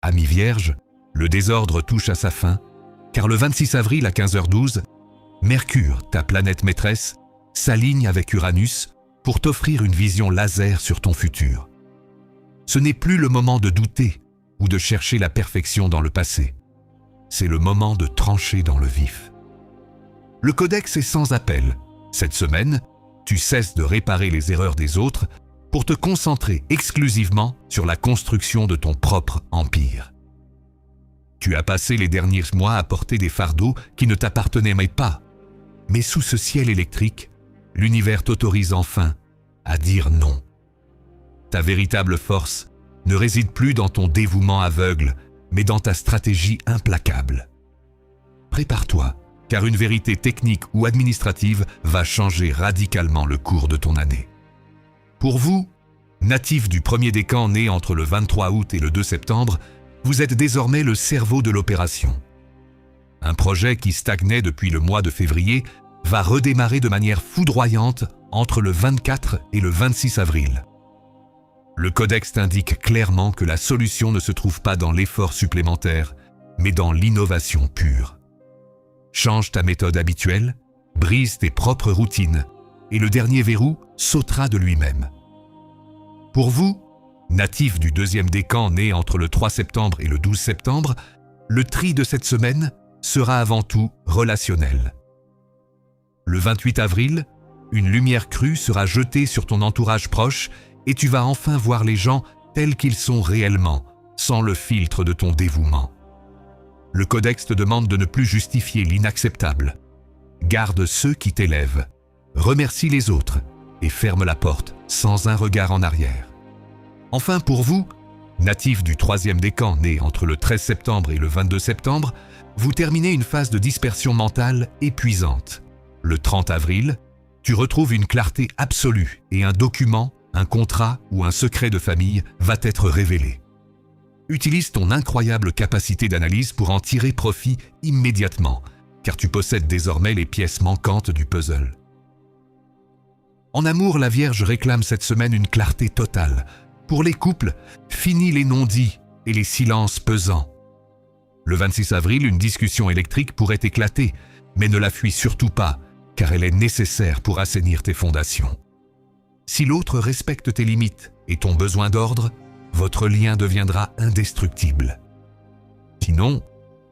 Ami Vierge, le désordre touche à sa fin, car le 26 avril à 15h12, Mercure, ta planète maîtresse, s'aligne avec Uranus pour t'offrir une vision laser sur ton futur. Ce n'est plus le moment de douter ou de chercher la perfection dans le passé. C'est le moment de trancher dans le vif. Le codex est sans appel. Cette semaine, tu cesses de réparer les erreurs des autres pour te concentrer exclusivement sur la construction de ton propre empire. Tu as passé les derniers mois à porter des fardeaux qui ne t'appartenaient pas. Mais sous ce ciel électrique, l'univers t'autorise enfin à dire non. Ta véritable force ne réside plus dans ton dévouement aveugle, mais dans ta stratégie implacable. Prépare-toi, car une vérité technique ou administrative va changer radicalement le cours de ton année. Pour vous, natifs du premier décan né entre le 23 août et le 2 septembre, vous êtes désormais le cerveau de l'opération. Un projet qui stagnait depuis le mois de février va redémarrer de manière foudroyante entre le 24 et le 26 avril. Le codex t'indique clairement que la solution ne se trouve pas dans l'effort supplémentaire, mais dans l'innovation pure. Change ta méthode habituelle, brise tes propres routines, et le dernier verrou sautera de lui-même. Pour vous, natifs du deuxième décan né entre le 3 septembre et le 12 septembre, le tri de cette semaine sera avant tout relationnel. Le 28 avril, une lumière crue sera jetée sur ton entourage proche et tu vas enfin voir les gens tels qu'ils sont réellement, sans le filtre de ton dévouement. Le codex te demande de ne plus justifier l'inacceptable. Garde ceux qui t'élèvent, remercie les autres et ferme la porte sans un regard en arrière. Enfin pour vous, natifs du troisième décan né entre le 13 septembre et le 22 septembre, vous terminez une phase de dispersion mentale épuisante. Le 30 avril, tu retrouves une clarté absolue et un document, un contrat ou un secret de famille va t'être révélé. Utilise ton incroyable capacité d'analyse pour en tirer profit immédiatement, car tu possèdes désormais les pièces manquantes du puzzle. En amour, la Vierge réclame cette semaine une clarté totale. Pour les couples, finis les non-dits et les silences pesants. Le 26 avril, une discussion électrique pourrait éclater, mais ne la fuis surtout pas, car elle est nécessaire pour assainir tes fondations. Si l'autre respecte tes limites et ton besoin d'ordre, votre lien deviendra indestructible. Sinon,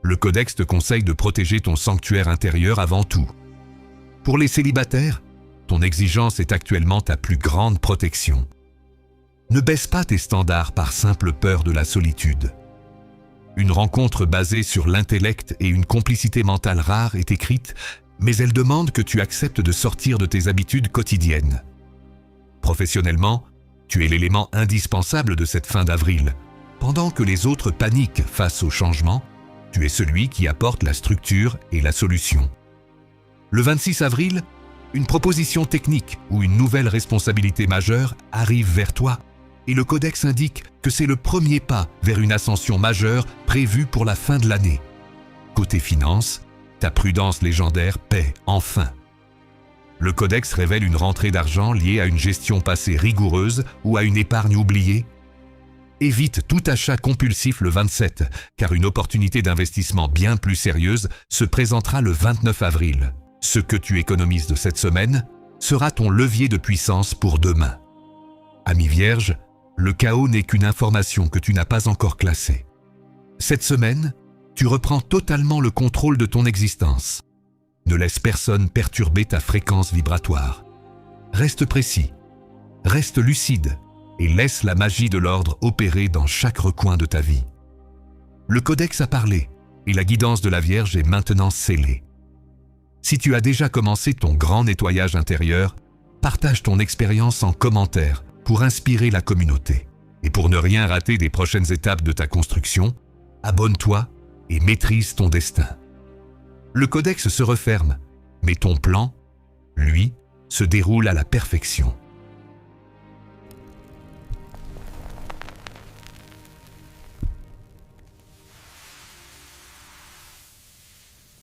le codex te conseille de protéger ton sanctuaire intérieur avant tout. Pour les célibataires, ton exigence est actuellement ta plus grande protection. Ne baisse pas tes standards par simple peur de la solitude. Une rencontre basée sur l'intellect et une complicité mentale rare est écrite, mais elle demande que tu acceptes de sortir de tes habitudes quotidiennes. Professionnellement, tu es l'élément indispensable de cette fin d'avril. Pendant que les autres paniquent face au changement, tu es celui qui apporte la structure et la solution. Le 26 avril, une proposition technique ou une nouvelle responsabilité majeure arrive vers toi et le codex indique que c'est le premier pas vers une ascension majeure prévue pour la fin de l'année. Côté finance, ta prudence légendaire paie enfin. Le codex révèle une rentrée d'argent liée à une gestion passée rigoureuse ou à une épargne oubliée. Évite tout achat compulsif le 27, car une opportunité d'investissement bien plus sérieuse se présentera le 29 avril. Ce que tu économises de cette semaine sera ton levier de puissance pour demain. Ami Vierge, le chaos n'est qu'une information que tu n'as pas encore classée. Cette semaine, tu reprends totalement le contrôle de ton existence. Ne laisse personne perturber ta fréquence vibratoire. Reste précis, reste lucide et laisse la magie de l'ordre opérer dans chaque recoin de ta vie. Le codex a parlé et la guidance de la Vierge est maintenant scellée. Si tu as déjà commencé ton grand nettoyage intérieur, partage ton expérience en commentaire pour inspirer la communauté. Et pour ne rien rater des prochaines étapes de ta construction, abonne-toi et maîtrise ton destin. Le codex se referme, mais ton plan, lui, se déroule à la perfection.